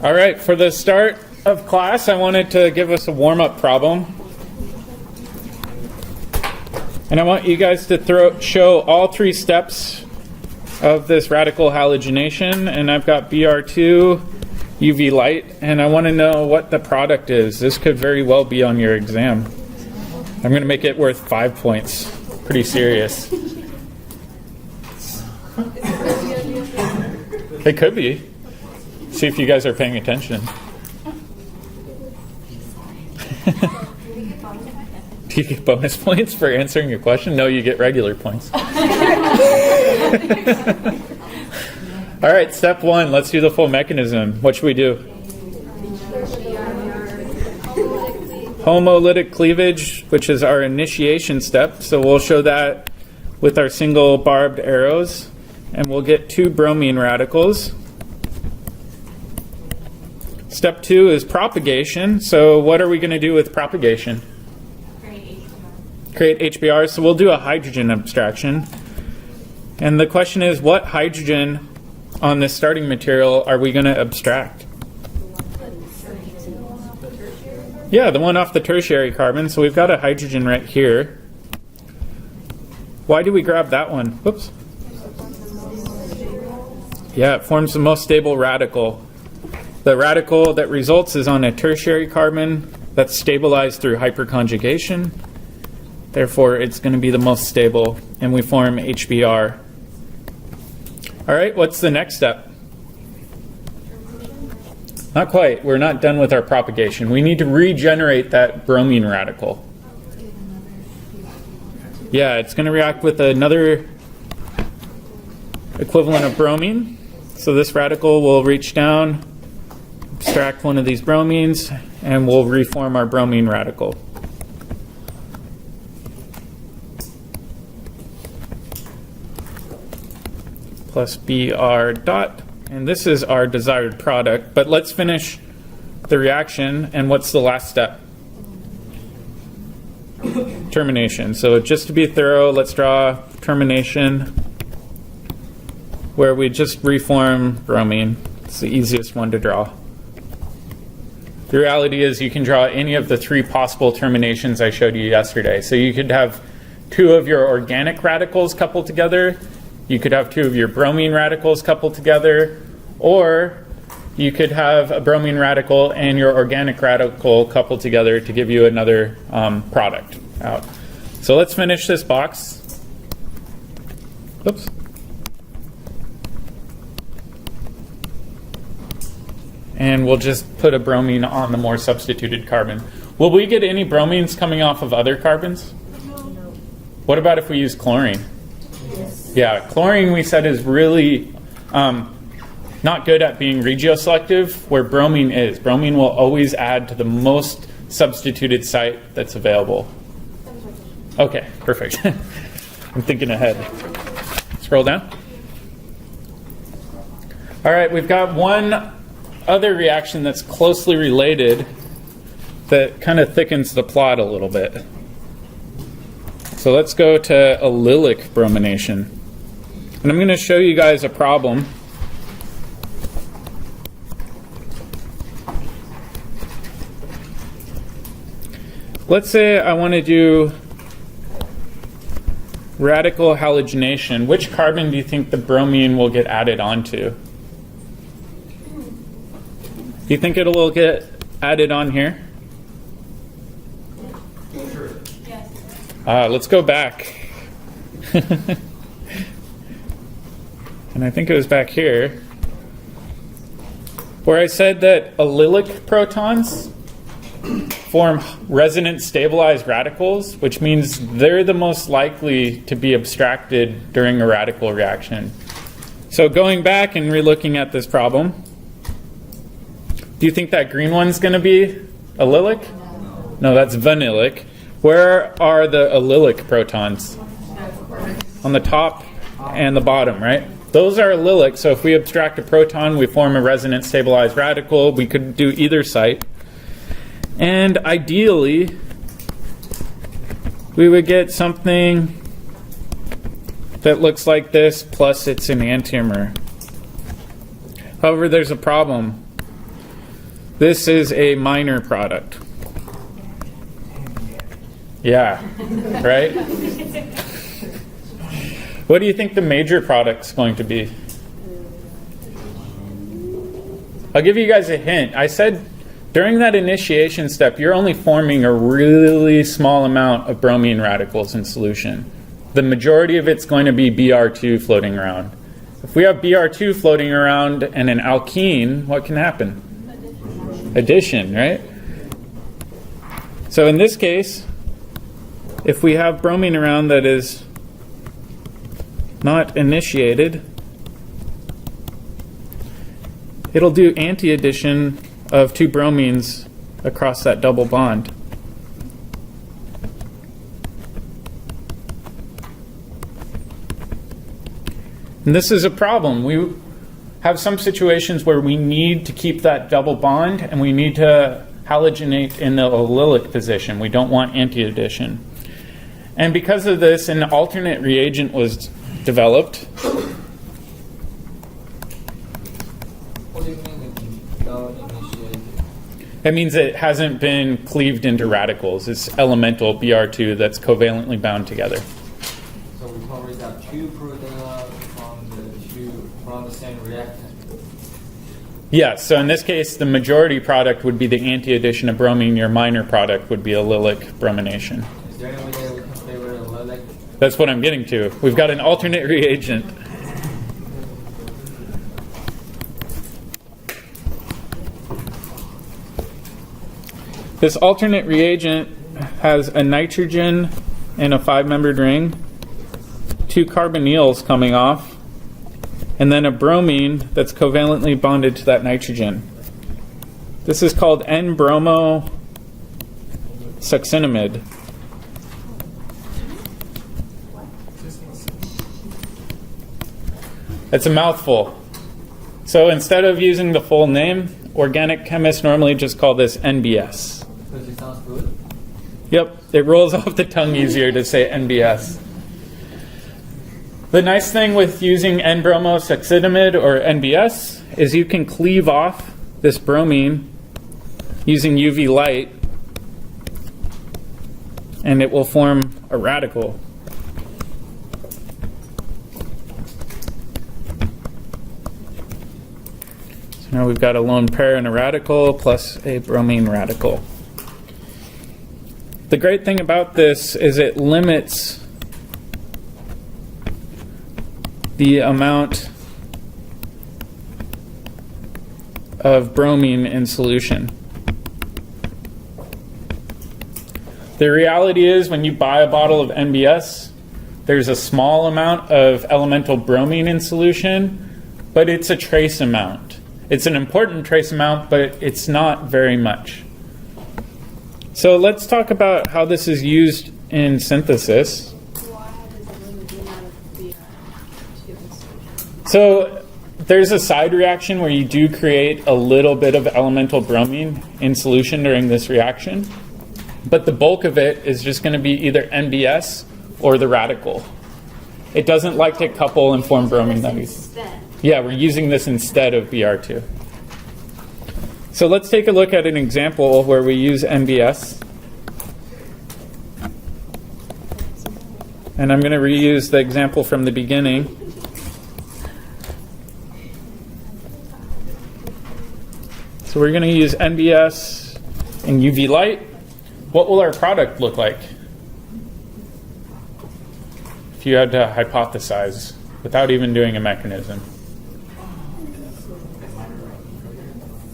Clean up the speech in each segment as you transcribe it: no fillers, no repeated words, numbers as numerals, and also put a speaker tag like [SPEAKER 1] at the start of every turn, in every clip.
[SPEAKER 1] All right, for the start of class, I wanted to give us a warm-up problem. And I want you guys to show all three steps of this radical halogenation. And I've got Br2, UV light, and I want to know what the product is. This could very well be on your exam. I'm going to make it worth 5 points. Pretty serious. It could be. See if you guys are paying attention. Do you get bonus points for answering your question? No, you get regular points. All right, step one. Let's do the full mechanism. What should we do? Homolytic cleavage, which is our initiation step. So we'll show that with our single barbed arrows. And we'll get 2 bromine radicals. Step 2 is propagation. So what are we going to do with propagation? Create HBr. So we'll do a hydrogen abstraction. And the question is, what hydrogen on this starting material are we going to abstract? Yeah, the one off the tertiary carbon. So we've got a hydrogen right here. Why do we grab that one? Whoops. Yeah, it forms the most stable radical. The radical that results is on a tertiary carbon that's stabilized through hyperconjugation. Therefore, it's going to be the most stable, and we form HBr. All right, what's the next step? Not quite. We're not done with our propagation. We need to regenerate that bromine radical. Yeah, it's going to react with another equivalent of bromine. So this radical will reach down, abstract one of these bromines, and we'll reform our bromine radical. Plus Br dot. And this is our desired product. But let's finish the reaction. And what's the last step? Termination. So just to be thorough, let's draw termination where we just reform bromine. It's the easiest one to draw. The reality is you can draw any of the 3 possible terminations I showed you yesterday. So you could have 2 of your organic radicals coupled together. You could have 2 of your bromine radicals coupled together. Or you could have a bromine radical and your organic radical coupled together to give you another product out. So let's finish this box. Oops. And we'll just put a bromine on the more substituted carbon. Will we get any bromines coming off of other carbons? No. What about if we use chlorine? Yes. Yeah, chlorine we said is really not good at being regioselective, where bromine is. Bromine will always add to the most substituted site that's available. Okay, perfect. I'm thinking ahead. Scroll down. All right, we've got one other reaction that's closely related that kind of thickens the plot a little bit. So let's go to allylic bromination. And I'm going to show you guys a problem. Let's say I want to do radical halogenation. Which carbon do you think the bromine will get added onto? Do you think it will get added on here?
[SPEAKER 2] Sure. Yes.
[SPEAKER 1] Let's go back. And I think it was back here where I said that allylic protons form resonance stabilized radicals, which means they're the most likely to be abstracted during a radical reaction. So going back and relooking at this problem, do you think that green one's going to be allylic? No, that's vanillic. Where are the allylic protons? On the top and the bottom, right? Those are allylic, so if we abstract a proton, we form a resonance stabilized radical. We could do either site. And ideally, we would get something that looks like this, plus it's an enantiomer. However, there's a problem. This is a minor product. Yeah, right? What do you think the major product's going to be? I'll give you guys a hint. I said during that initiation step, you're only forming a really small amount of bromine radicals in solution. The majority of it's going to be Br2 floating around. If we have Br2 floating around and an alkene, what can happen? Addition, right? So in this case, if we have bromine around that is not initiated, it'll do anti-addition of two bromines across that double bond. And this is a problem. We have some situations where we need to keep that double bond and we need to halogenate in the allylic position. We don't want anti-addition. And because of this, an alternate reagent was developed.
[SPEAKER 2] What do you mean without initiated?
[SPEAKER 1] That means it hasn't been cleaved into radicals. It's elemental Br2 that's covalently bound together.
[SPEAKER 2] So we probably got two products from the same reactant.
[SPEAKER 1] Yes, so in this case, the majority product would be the anti-addition of bromine. Your minor product would be allylic bromination.
[SPEAKER 2] Is there any way that we can favor allylic?
[SPEAKER 1] That's what I'm getting to. We've got an alternate reagent. This alternate reagent has a nitrogen and a 5-membered ring, 2 carbonyls coming off, and then a bromine that's covalently bonded to that nitrogen. This is called N-bromosuccinimide. It's a mouthful. So instead of using the full name, organic chemists normally just call this NBS.
[SPEAKER 2] Because it sounds good.
[SPEAKER 1] Yep, it rolls off the tongue easier to say NBS. The nice thing with using N-bromosuccinimide or NBS is you can cleave off this bromine using UV light and it will form a radical. So now we've got a lone pair and a radical plus a bromine radical. The great thing about this is it limits the amount of bromine in solution. The reality is when you buy a bottle of NBS, there's a small amount of elemental bromine in solution, but it's a trace amount. It's an important trace amount, but it's not very much. So let's talk about how this is used in synthesis. So there's a side reaction where you do create a little bit of elemental bromine in solution during this reaction, but the bulk of it is just going to be either NBS or the radical. It doesn't like to couple and form bromine that easily. Yeah, we're using this instead of Br2. So let's take a look at an example where we use NBS. And I'm going to reuse the example from the beginning. So we're going to use NBS and UV light. What will our product look like? If you had to hypothesize without even doing a mechanism.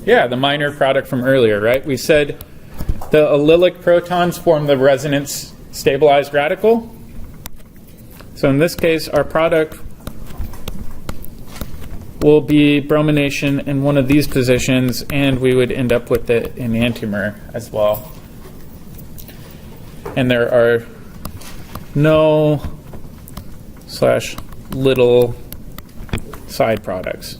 [SPEAKER 1] Yeah, the minor product from earlier, right? We said the allylic protons form the resonance stabilized radical. So in this case, our product will be bromination in one of these positions, and we would end up with the enantiomer as well. And there are no / little side products.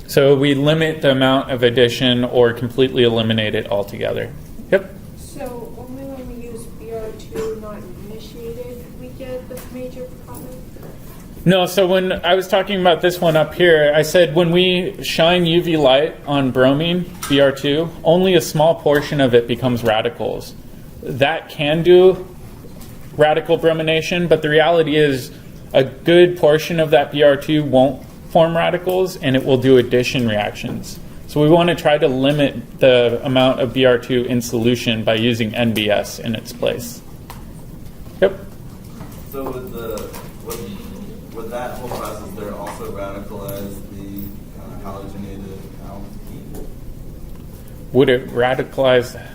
[SPEAKER 1] So we limit the amount of addition or completely eliminate it altogether. Yep?
[SPEAKER 3] So only when we use Br2 not initiated, we get the major product?
[SPEAKER 1] No, so when I was talking about this one up here, I said when we shine UV light on bromine, Br2, only a small portion of it becomes radicals. That can do radical bromination, but the reality is a good portion of that Br2 won't form radicals, and it will do addition reactions. So we want to try to limit the amount of Br2 in solution by using NBS in its place. Yep.
[SPEAKER 3] So with that whole process, they're also radicalize the halogenated alkene?
[SPEAKER 1] Would it radicalize that?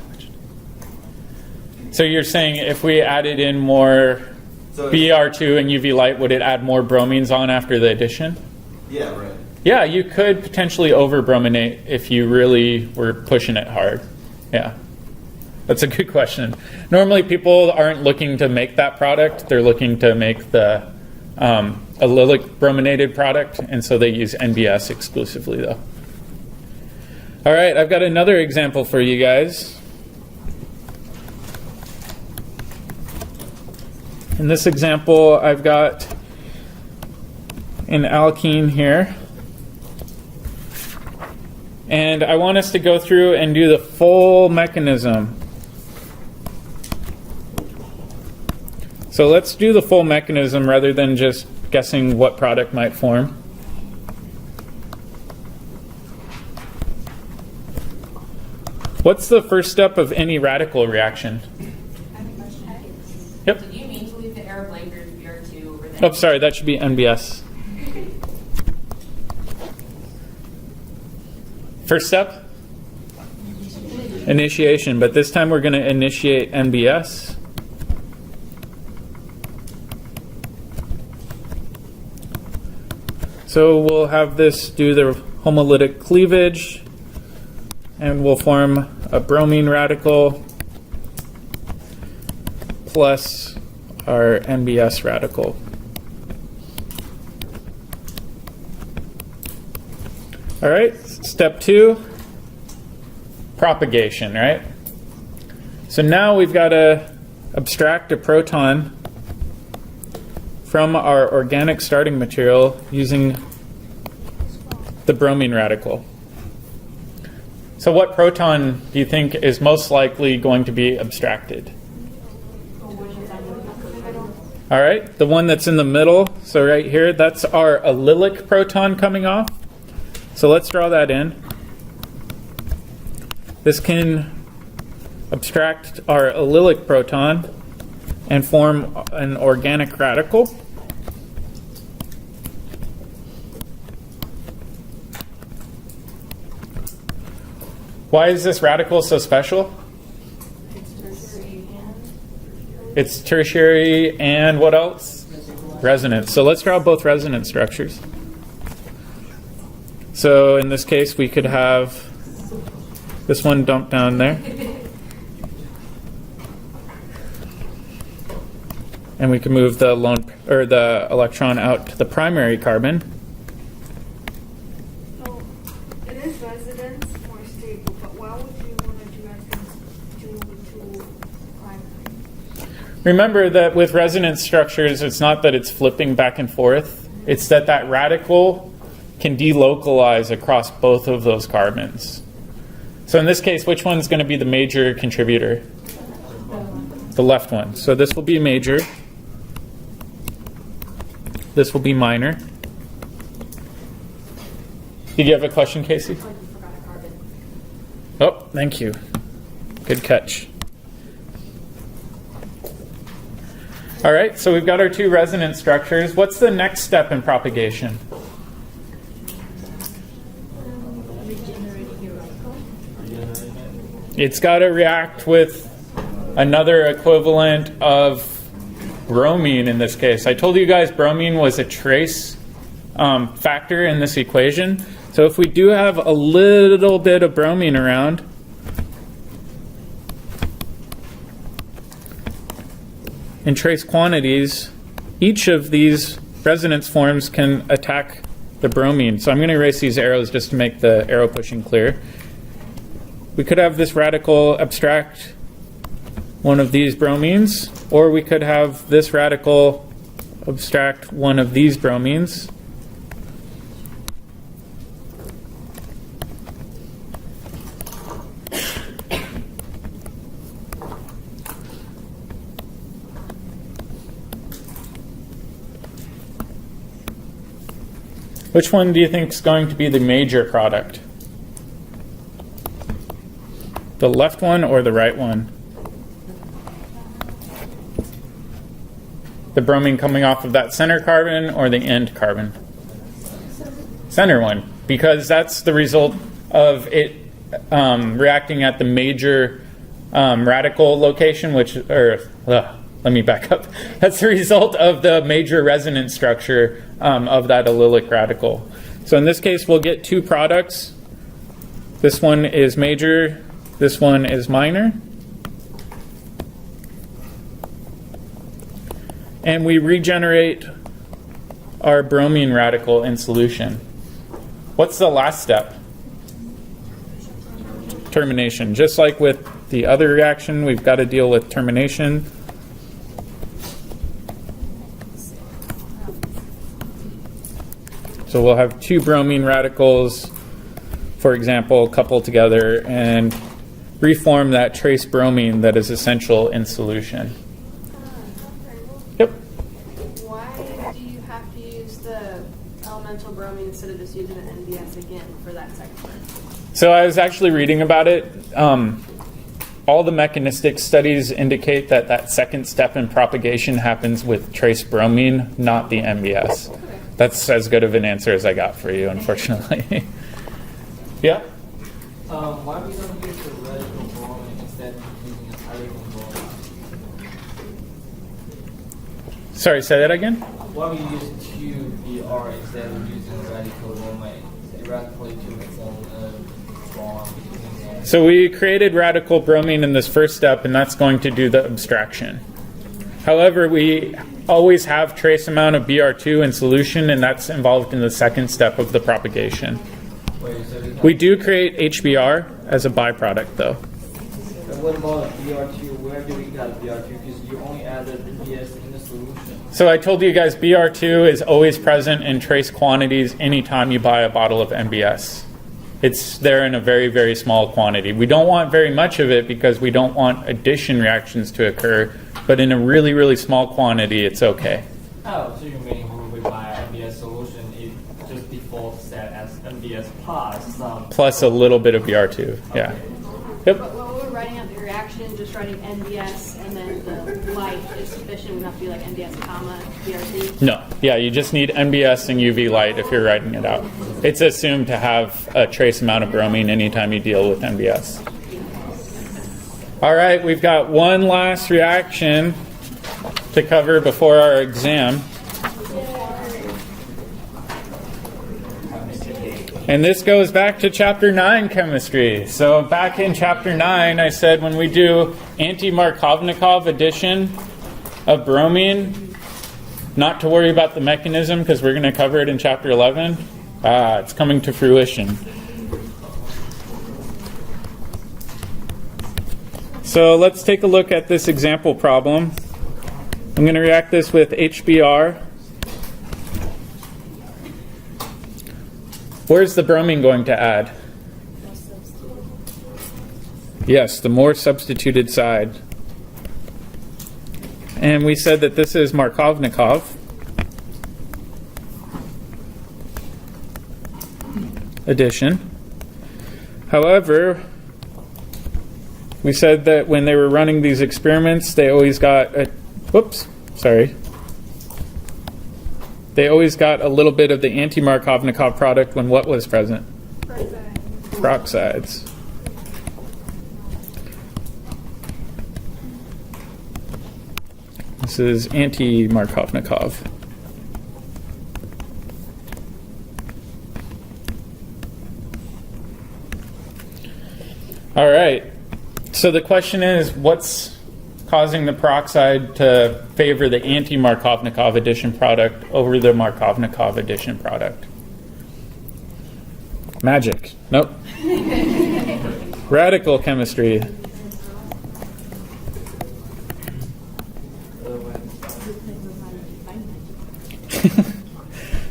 [SPEAKER 1] So you're saying if we added in more Br2 and UV light, would it add more bromines on after the addition?
[SPEAKER 3] Yeah, right.
[SPEAKER 1] Yeah, you could potentially over-brominate if you really were pushing it hard. Yeah. That's a good question. Normally people aren't looking to make that product. They're looking to make the allylic brominated product, and so they use NBS exclusively though. All right, I've got another example for you guys. In this example, I've got an alkene here. And I want us to go through and do the full mechanism. So let's do the full mechanism rather than just guessing what product might form. What's the first step of any radical reaction?
[SPEAKER 4] I have a question.
[SPEAKER 1] Yep.
[SPEAKER 4] Did you mean to leave the air blankers Br2 over there?
[SPEAKER 1] Oh, sorry, that should be NBS. First step? Initiation, but this time we're going to initiate NBS. So we'll have this do the homolytic cleavage, and we'll form a bromine radical plus our NBS radical. All right, step 2, propagation, right? So now we've got to abstract a proton from our organic starting material using the bromine radical. So what proton do you think is most likely going to be abstracted? All right, the one that's in the middle. So right here, that's our allylic proton coming off. So let's draw that in. This can abstract our allylic proton and form an organic radical. Why is this radical so special? It's tertiary and what else? Resonance. So let's draw both resonance structures. So in this case, we could have this one dumped down there. And we can move the the electron out to the primary carbon.
[SPEAKER 5] So it is resonance or stable, but why would you want to do resonance to primary?
[SPEAKER 1] Remember that with resonance structures, it's not that it's flipping back and forth. It's that that radical can delocalize across both of those carbons. So in this case, which one's going to be the major contributor? The left one. So this will be major. This will be minor. Did you have a question, Casey? Oh, thank you. Good catch. All right, so we've got our two resonance structures. What's the next step in propagation? It's got to react with another equivalent of bromine in this case. I told you guys bromine was a trace factor in this equation. So if we do have a little bit of bromine around, in trace quantities, each of these resonance forms can attack the bromine. So I'm going to erase these arrows just to make the arrow pushing clear. We could have this radical abstract one of these bromines, or we could have this radical abstract one of these bromines. Which one do you think is going to be the major product? The left one or the right one? The bromine coming off of that center carbon or the end carbon? Center one, because that's the result of it reacting at the major radical location, let me back up. That's the result of the major resonance structure of that allylic radical. So in this case, we'll get two products. This one is major, this one is minor. And we regenerate our bromine radical in solution. What's the last step? Termination. Just like with the other reaction, we've got to deal with termination. So we'll have two bromine radicals, for example, coupled together and reform that trace bromine that is essential in solution. Yep.
[SPEAKER 6] Why do you have to use the elemental bromine instead of just using the NBS again for that second one?
[SPEAKER 1] So I was actually reading about it. All the mechanistic studies indicate that that second step in propagation happens with trace bromine, not the NBS.
[SPEAKER 6] Okay.
[SPEAKER 1] That's as good of an answer as I got for you, unfortunately. Yeah?
[SPEAKER 2] Why we don't use the radical bromine instead of using a radical bromine?
[SPEAKER 1] Sorry, say that again?
[SPEAKER 2] Why we use 2BR instead of using radical bromine directly to form a bond between them?
[SPEAKER 1] So we created radical bromine in this first step, and that's going to do the abstraction. However, we always have trace amount of Br2 in solution, and that's involved in the second step of the propagation.
[SPEAKER 2] Wait, so
[SPEAKER 1] We do create HBr as a byproduct, though.
[SPEAKER 2] and what about Br2? Where do we get Br2? Because you only added NBS in the solution.
[SPEAKER 1] So I told you guys Br2 is always present in trace quantities anytime you buy a bottle of NBS. It's there in a very, very small quantity. We don't want very much of it because we don't want addition reactions to occur, but in a really, really small quantity, it's okay.
[SPEAKER 2] Oh, so you mean when we buy an NBS solution, it just defaults set as NBS plus some.
[SPEAKER 1] Plus a little bit of Br2, yeah.
[SPEAKER 2] Okay.
[SPEAKER 1] Yep.
[SPEAKER 6] But when we're writing out the reaction, just writing NBS and then the light is sufficient. We don't have to be like NBS comma BRT.
[SPEAKER 1] No, yeah, you just need NBS and UV light if you're writing it out. It's assumed to have a trace amount of bromine anytime you deal with NBS. All right, we've got one last reaction to cover before our exam. And this goes back to Chapter 9 chemistry. So back in Chapter 9, I said when we do anti-Markovnikov addition of bromine, not to worry about the mechanism because we're going to cover it in Chapter 11. It's coming to fruition. So let's take a look at this example problem. I'm going to react this with HBr. Where's the bromine going to add? Yes, the more substituted side. And we said that this is Markovnikov. Addition. However, we said that when they were running these experiments, they always got a, They always got a little bit of the anti-Markovnikov product when what was present? Peroxides. This is anti-Markovnikov. All right. So the question is, what's causing the peroxide to favor the anti-Markovnikov addition product over the Markovnikov addition product? Magic. Nope. Radical chemistry.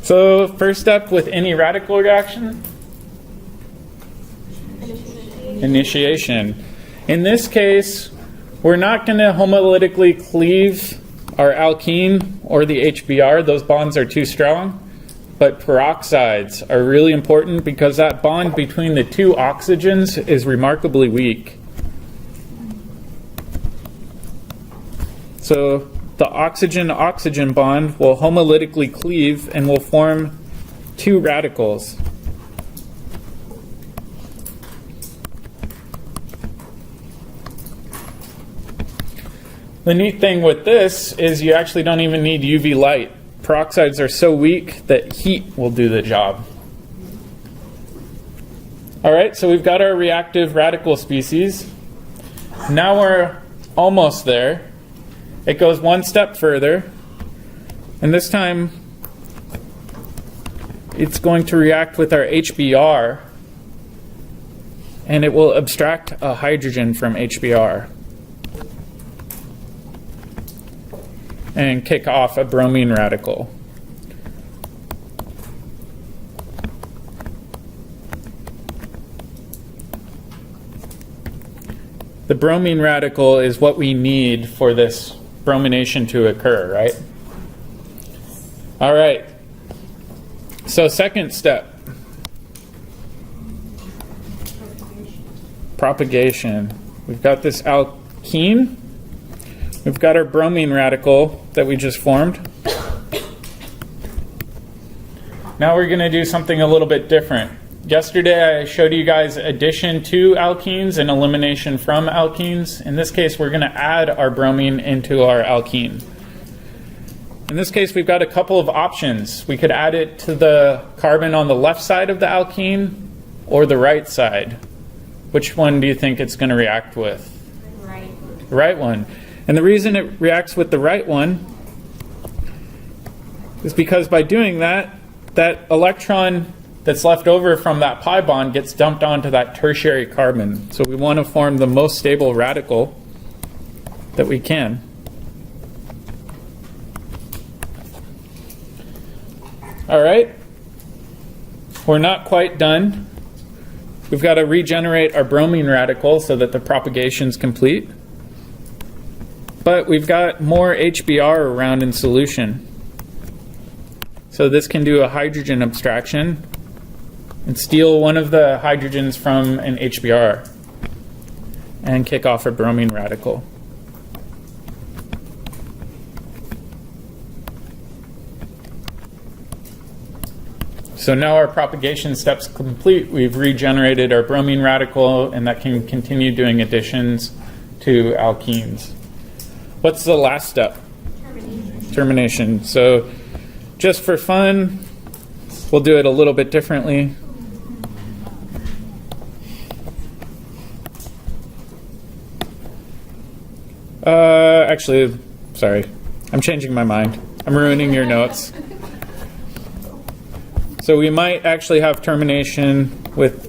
[SPEAKER 1] So first step with any radical reaction, initiation. In this case, we're not going to homolytically cleave our alkene or the HBr. Those bonds are too strong. But peroxides are really important because that bond between the two oxygens is remarkably weak. So the oxygen-oxygen bond will homolytically cleave and will form two radicals. The neat thing with this is you actually don't even need UV light. Peroxides are so weak that heat will do the job. All right, so we've got our reactive radical species. Now we're almost there. It goes one step further, and this time it's going to react with our HBr, and it will abstract a hydrogen from HBr and kick off a bromine radical. The bromine radical is what we need for this bromination to occur, right? All right. So second step. Propagation. We've got this alkene. We've got our bromine radical that we just formed. Now we're going to do something a little bit different. Yesterday I showed you guys addition to alkenes and elimination from alkenes. In this case, we're going to add our bromine into our alkene. In this case, we've got a couple of options. We could add it to the carbon on the left side of the alkene or the right side. Which one do you think it's going to react with?
[SPEAKER 4] Right.
[SPEAKER 1] The right one. And the reason it reacts with the right one is because by doing that, that electron that's left over from that pi bond gets dumped onto that tertiary carbon. So we want to form the most stable radical that we can. All right. We're not quite done. We've got to regenerate our bromine radical so that the propagation is complete. But we've got more HBr around in solution. So this can do a hydrogen abstraction and steal one of the hydrogens from an HBr and kick off a bromine radical. So now our propagation step's complete. We've regenerated our bromine radical, and that can continue doing additions to alkenes. What's the last step? Termination. So just for fun, we'll do it a little bit differently. Actually, sorry. I'm changing my mind. I'm ruining your notes. So we might actually have termination with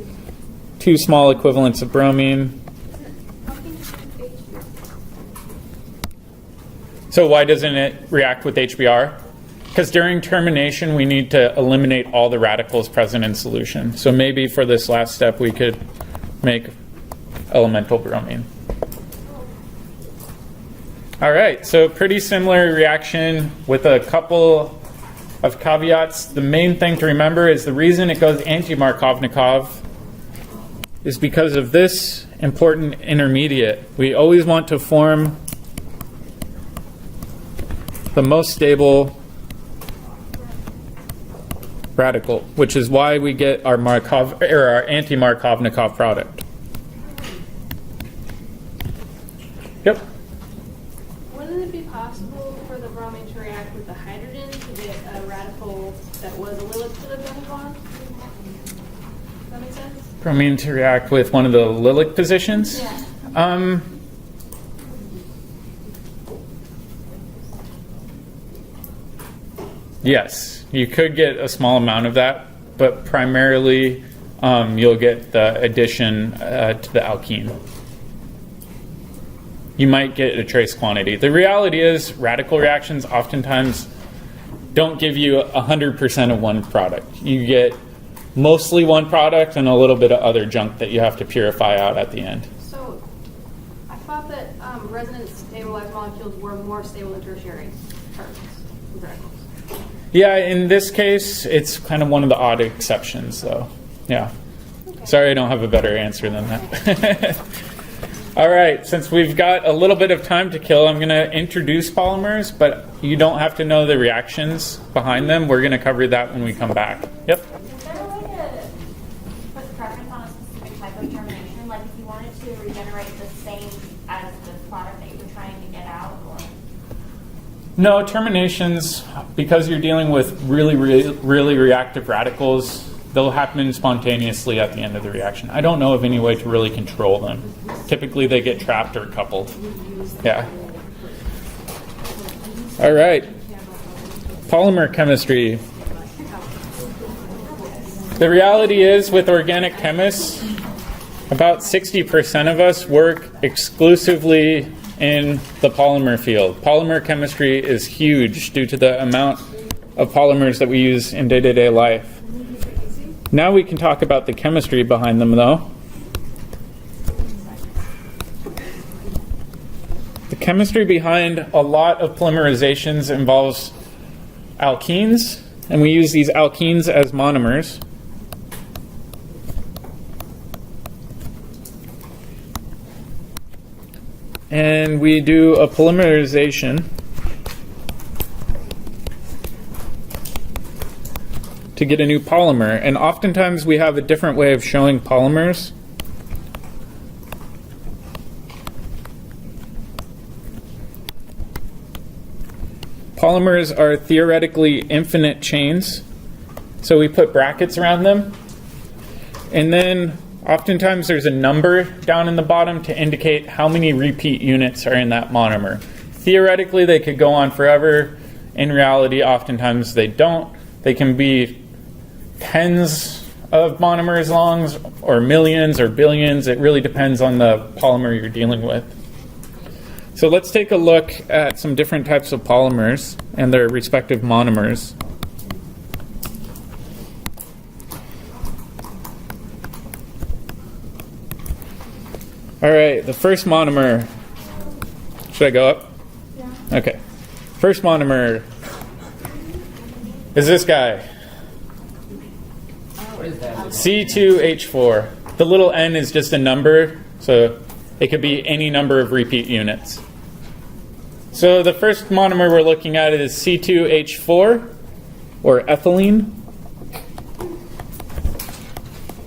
[SPEAKER 1] two small equivalents of bromine. So why doesn't it react with HBr? Because during termination, we need to eliminate all the radicals present in solution. So maybe for this last step, we could make elemental bromine. All right, so pretty similar reaction with a couple of caveats. The main thing to remember is the reason it goes anti-Markovnikov is because of this important intermediate. We always want to form the most stable radical, which is why we get our our anti-Markovnikov product. Yep.
[SPEAKER 6] Wouldn't it be possible for the bromine to react with the hydrogen to get a radical that was allylic to the bromine bond? Does that make sense?
[SPEAKER 1] Bromine to react with one of the allylic positions?
[SPEAKER 6] Yeah.
[SPEAKER 1] Yes, you could get a small amount of that, but primarily you'll get the addition to the alkene. You might get a trace quantity. The reality is radical reactions oftentimes don't give you 100% of one product. You get mostly one product and a little bit of other junk that you have to purify out at the end.
[SPEAKER 6] So I thought that resonance stabilized molecules were more stable than tertiary terms, radicals.
[SPEAKER 1] Yeah, in this case, it's kind of one of the odd exceptions, though. Yeah.
[SPEAKER 6] Okay.
[SPEAKER 1] Sorry I don't have a better answer than that. All right, since we've got a little bit of time to kill, I'm going to introduce polymers, but you don't have to know the reactions behind them. We're going to cover that when we come back. Yep.
[SPEAKER 7] Is there a way to put preference on a specific type of termination? Like if you wanted to regenerate the same as the product that you were trying to get out? Or?
[SPEAKER 1] No, terminations, because you're dealing with really reactive radicals, they'll happen spontaneously at the end of the reaction. I don't know of any way to really control them. Typically, they get trapped or coupled. Yeah. All right. Polymer chemistry. The reality is, with organic chemists, about 60% of us work exclusively in the polymer field. Polymer chemistry is huge due to the amount of polymers that we use in day-to-day life. Now we can talk about the chemistry behind them, though. The chemistry behind a lot of polymerizations involves alkenes, and we use these alkenes as monomers. And we do a polymerization to get a new polymer. And oftentimes we have a different way of showing polymers. Polymers are theoretically infinite chains, so we put brackets around them. And then oftentimes there's a number down in the bottom to indicate how many repeat units are in that monomer. Theoretically, they could go on forever. In reality, oftentimes they don't. They can be tens of monomers long, or millions or billions. It really depends on the polymer you're dealing with. So let's take a look at some different types of polymers and their respective monomers. All right, the first monomer. Should I go up? Yeah. Okay. First monomer is this guy.
[SPEAKER 2] What is that?
[SPEAKER 1] C2H4. The little n is just a number, so it could be any number of repeat units. So the first monomer we're looking at is C2H4, or ethylene.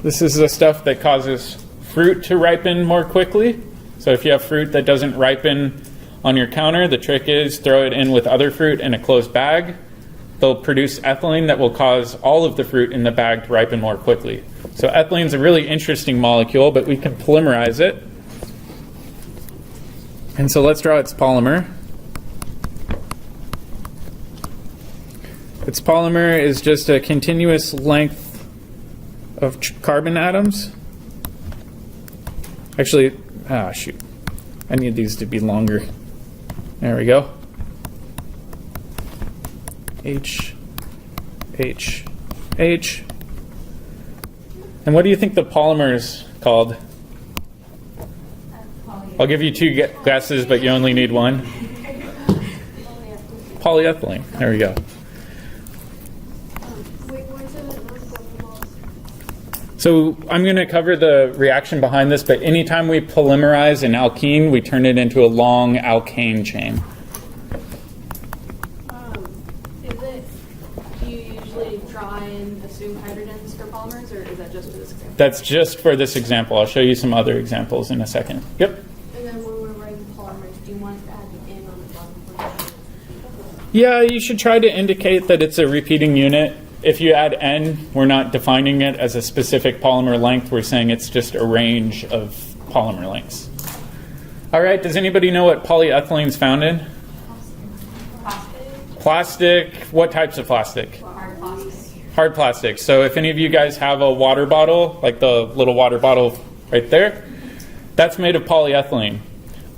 [SPEAKER 1] This is the stuff that causes fruit to ripen more quickly. So if you have fruit that doesn't ripen on your counter, the trick is throw it in with other fruit in a closed bag. They'll produce ethylene that will cause all of the fruit in the bag to ripen more quickly. So ethylene is a really interesting molecule, but we can polymerize it. And so let's draw its polymer. Its polymer is just a continuous length of carbon atoms. Actually, shoot. I need these to be longer. There we go. H, H, H. And what do you think the polymer is called? I'll give you two guesses, but you only need one. Polyethylene. There we go. So I'm going to cover the reaction behind this, but anytime we polymerize an alkene, we turn it into a long alkane chain.
[SPEAKER 6] Do you usually try and assume hydrogens for polymers, or is that just for this example?
[SPEAKER 1] That's just for this example. I'll show you some other examples in a second. Yep.
[SPEAKER 8] And then when we're writing polymers, do you want to add an N on the bottom?
[SPEAKER 1] Yeah, you should try to indicate that it's a repeating unit. If you add N, we're not defining it as a specific polymer length. We're saying it's just a range of polymer lengths. All right, does anybody know what polyethylene is found in? Plastic. What types of plastic?
[SPEAKER 7] Hard plastic.
[SPEAKER 1] Hard plastic. So if any of you guys have a water bottle, like the little water bottle right there, that's made of polyethylene.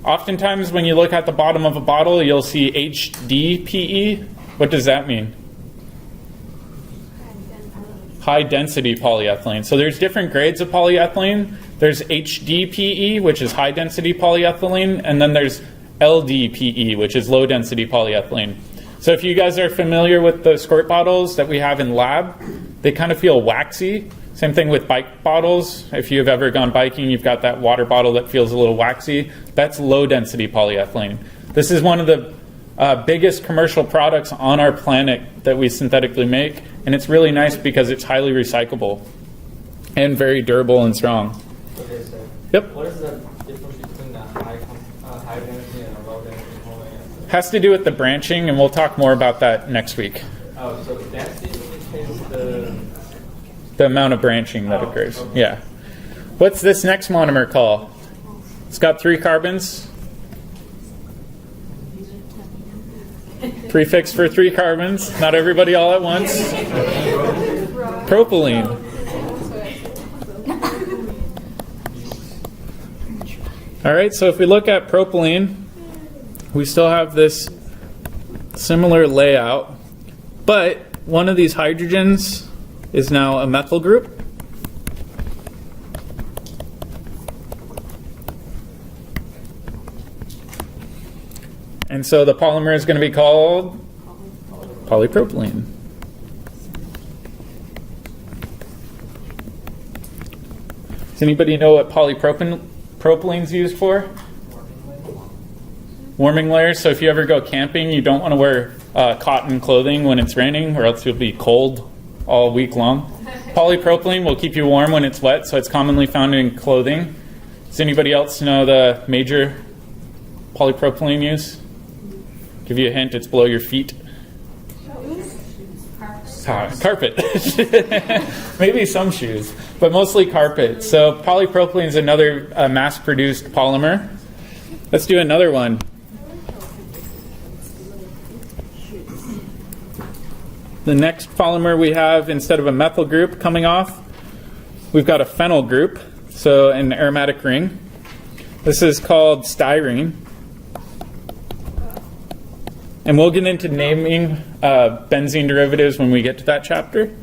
[SPEAKER 1] Oftentimes when you look at the bottom of a bottle, you'll see HDPE. What does that mean? high-density polyethylene. So there's different grades of polyethylene. There's HDPE, which is high-density polyethylene, and then there's LDPE, which is low-density polyethylene. So if you guys are familiar with the squirt bottles that we have in lab, they kind of feel waxy. Same thing with bike bottles. If you've ever gone biking, you've got that water bottle that feels a little waxy. That's low-density polyethylene. This is one of the biggest commercial products on our planet that we synthetically make, and it's really nice because it's highly recyclable and very durable and strong.
[SPEAKER 2] Okay, so
[SPEAKER 1] Yep.
[SPEAKER 2] what is the difference between the high density and a low density polyethylene?
[SPEAKER 1] Has to do with the branching, and we'll talk more about that next week.
[SPEAKER 2] Oh, so density indicates
[SPEAKER 1] The amount of branching that
[SPEAKER 2] Oh,
[SPEAKER 1] occurs.
[SPEAKER 2] okay.
[SPEAKER 1] Yeah. What's this next monomer called? It's got 3 carbons. Prefix for 3 carbons. Not everybody all at once. Propylene. All right, so if we look at propylene, we still have this similar layout, but one of these hydrogens is now a methyl group. And so the polymer is going to be called polypropylene. Does anybody know what polypropylene is used for? Warming layers. So if you ever go camping, you don't want to wear cotton clothing when it's raining, or else you'll be cold all week long. Polypropylene will keep you warm when it's wet, so it's commonly found in clothing. Does anybody else know the major polypropylene use? Give you a hint, it's below your feet. Carpet. Maybe some shoes, but mostly carpet. So polypropylene is another mass-produced polymer. Let's do another one. The next polymer we have, instead of a methyl group coming off, we've got a phenyl group, so an aromatic ring. This is called styrene. And we'll get into naming benzene derivatives when we get to that chapter.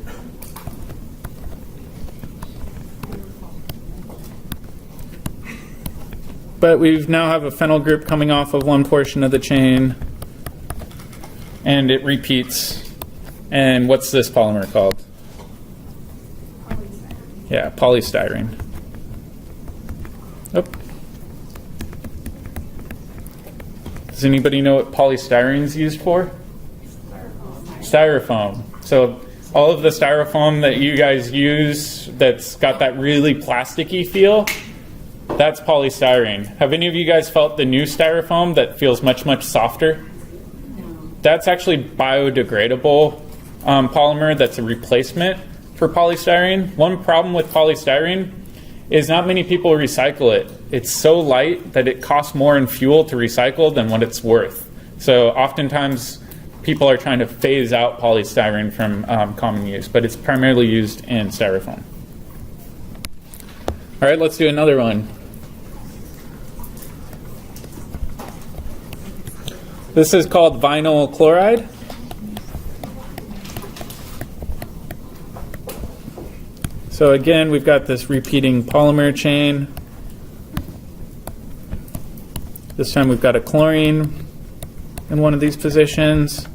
[SPEAKER 1] But we now have a phenyl group coming off of one portion of the chain, and it repeats. And what's this polymer called? Yeah, polystyrene. Oh. Does anybody know what polystyrene is used for? Styrofoam. So all of the styrofoam that you guys use that's got that really plasticky feel, that's polystyrene. Have any of you guys felt the new styrofoam that feels much, much softer? No. That's actually biodegradable polymer that's a replacement for polystyrene. One problem with polystyrene is not many people recycle it. It's so light that it costs more in fuel to recycle than what it's worth. So oftentimes people are trying to phase out polystyrene from common use, but it's primarily used in styrofoam. All right, let's do another one. This is called vinyl chloride. So again, we've got this repeating polymer chain. This time we've got a chlorine in one of these positions.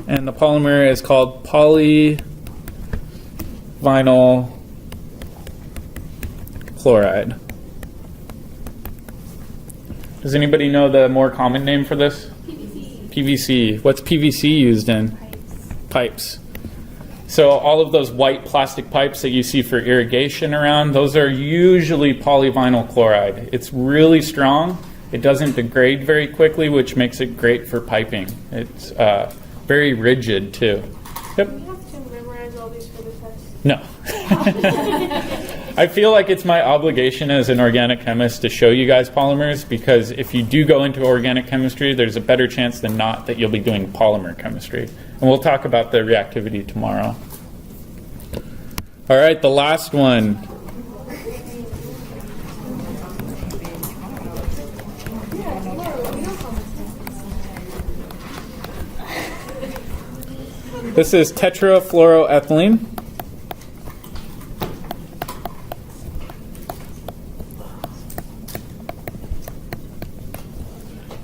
[SPEAKER 1] And the polymer is called polyvinyl chloride. Does anybody know the more common name for this?
[SPEAKER 6] PVC.
[SPEAKER 1] PVC. What's PVC used in? Pipes. So all of those white plastic pipes that you see for irrigation around, those are usually polyvinyl chloride. It's really strong. It doesn't degrade very quickly, which makes it great for piping. It's very rigid too. Yep.
[SPEAKER 6] Do we have to memorize all these for the test?
[SPEAKER 1] No. I feel like it's my obligation as an organic chemist to show you guys polymers, because if you do go into organic chemistry, there's a better chance than not that you'll be doing polymer chemistry. And we'll talk about the reactivity tomorrow. All right, the last one. This is tetrafluoroethylene.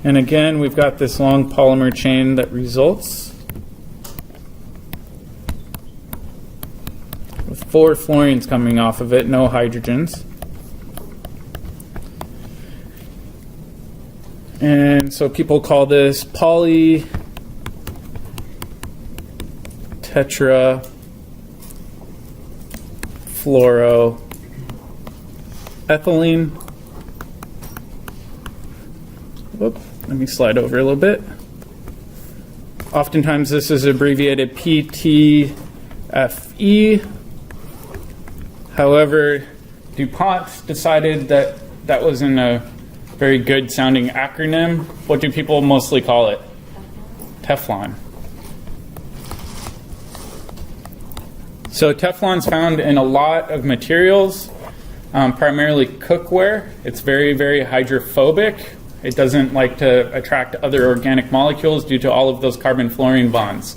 [SPEAKER 1] And again, we've got this long polymer chain that results with 4 fluorines coming off of it, no hydrogens. And so people call this polytetrafluoroethylene. Whoop, let me slide over a little bit. Oftentimes this is abbreviated PTFE. However, DuPont decided that that wasn't a very good sounding acronym. What do people mostly call it? Teflon. So Teflon's found in a lot of materials, primarily cookware. It's very, very hydrophobic. It doesn't like to attract other organic molecules due to all of those carbon-fluorine bonds.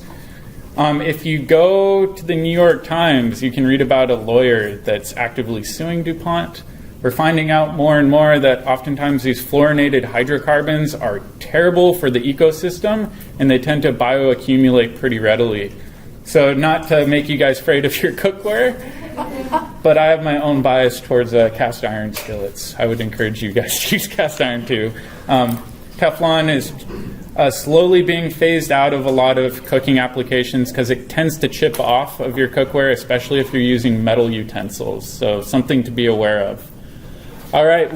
[SPEAKER 1] If you go to the New York Times, you can read about a lawyer that's actively suing DuPont. We're finding out more and more that oftentimes these fluorinated hydrocarbons are terrible for the ecosystem, and they tend to bioaccumulate pretty readily. So not to make you guys afraid of your cookware, but I have my own bias towards cast iron skillets. I would encourage you guys to use cast iron too. Teflon is slowly being phased out of a lot of cooking applications because it tends to chip off of your cookware, especially if you're using metal utensils. So something to be aware of. All right,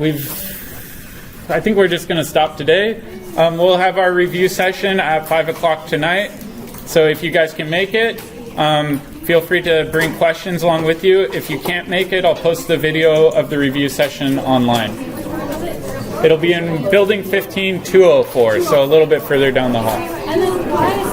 [SPEAKER 1] I think we're just going to stop today. We'll have our review session at 5 o'clock tonight. So if you guys can make it, feel free to bring questions along with you. If you can't make it, I'll post the video of the review session online. It'll be in building 15204, so a little bit further down the hall.
[SPEAKER 6] And then why is